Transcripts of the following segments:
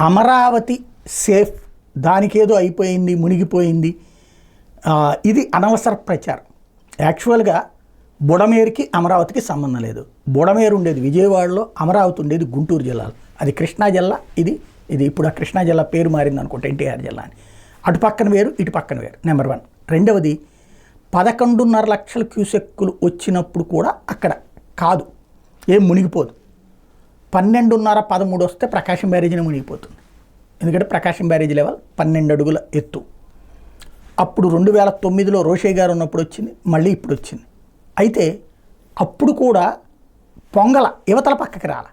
Amaravati safe, దానికేదో అయిపోయింది, మునిగిపోయింది, ఇది అనవసర ప్రచారం. యాక్చువల్గా బుడమేరుకి అమరావతికి సంబంధం లేదు. బుడమేరు ఉండేది విజయవాడలో, అమరావతి ఉండేది గుంటూరు జిల్లాలో. అది కృష్ణా జిల్లా, ఇది ఇప్పుడు ఆ కృష్ణా జిల్లా పేరు మారింది అనుకుంటే ఎన్టీఆర్ జిల్లా అని. అటు పక్కన వేరు, ఇటు పక్కన వేరు, నెంబర్ 1. రెండవది, 11.5 లక్షల క్యూసెక్కులు వచ్చినప్పుడు కూడా అక్కడ కాదు, ఏం మునిగిపోదు. 12.5, 13 వస్తే ప్రకాశం బ్యారేజీని మునిగిపోతుంది. ఎందుకంటే ప్రకాశం బ్యారేజీ లెవెల్ 12 అడుగుల ఎత్తు. అప్పుడు 2009లో రోషయ్య గారు ఉన్నప్పుడు వచ్చింది, మళ్ళీ ఇప్పుడు వచ్చింది. అయితే అప్పుడు కూడా పొంగల యువతల పక్కకి రాల.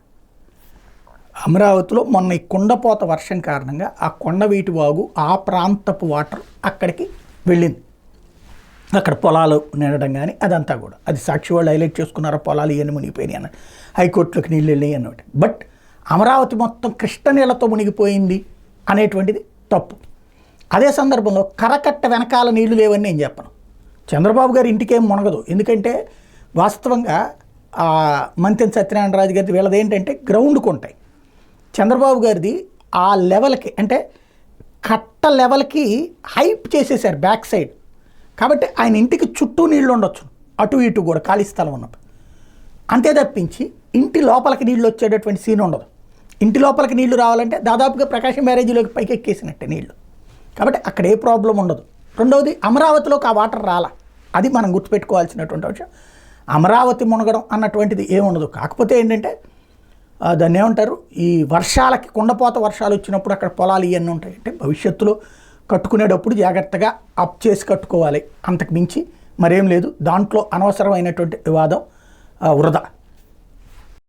అమరావతిలో మొన్న ఈ కుండపోత వర్షం కారణంగా ఆ కొండవీటి వాగు ఆ ప్రాంతపు వాటర్ అక్కడికి వెళ్ళింది. అక్కడ పొలాలు నిండడం కానీ అదంతా కూడా, అది సాక్షి వాళ్ళు హైలైట్ చేసుకున్నారో పొలాలు ఇవన్నీ మునిగిపోయినాయి అన్నట్టు, హైకోర్టులోకి నీళ్ళు వెళ్ళాయి అన్నమాట. బట్ అమరావతి మొత్తం కృష్ణ నీళ్లతో మునిగిపోయింది అనేటువంటిది తప్పు. అదే సందర్భంలో కరకట్ట వెనకాల నీళ్లు లేవని నేను చెప్పను. చంద్రబాబు గారి ఇంటికేం మునగదు, ఎందుకంటే వాస్తవంగా మంతెన సత్యనారాయణరాజు గారిది వీళ్ళది ఏంటంటే గ్రౌండ్కి ఉంటాయి. చంద్రబాబు గారిది ఆ లెవెల్కి, అంటే కట్ట లెవెల్కి హైప్ చేసేసారు బ్యాక్ సైడ్. కాబట్టి ఆయన ఇంటికి చుట్టూ నీళ్లు ఉండొచ్చు, అటు ఇటు కూడా ఖాళీ స్థలం ఉన్నప్పుడు. అంతే తప్పించి ఇంటి లోపలికి నీళ్ళు వచ్చేటటువంటి సీన్ ఉండదు. ఇంటి లోపలికి నీళ్లు రావాలంటే దాదాపుగా ప్రకాశం బ్యారేజీలోకి పైకి ఎక్కేసినట్టే నీళ్లు. కాబట్టి అక్కడ ఏ ప్రాబ్లం ఉండదు. రెండవది, అమరావతిలోకి ఆ వాటర్ రాలా, అది మనం గుర్తుపెట్టుకోవాల్సినటువంటి విషయం. అమరావతి మునగడం అన్నటువంటిది ఏముండదు. కాకపోతే ఏంటంటే దాన్ని ఏమంటారు, ఈ వర్షాలకి కుండపోత వర్షాలు వచ్చినప్పుడు అక్కడ పొలాలు ఇవన్నీ ఉంటాయి. అంటే భవిష్యత్తులో కట్టుకునేటప్పుడు జాగ్రత్తగా అప్ చేసి కట్టుకోవాలి, అంతకు మించి మరేం లేదు. దాంట్లో అనవసరమైనటువంటి వివాదం వృధా.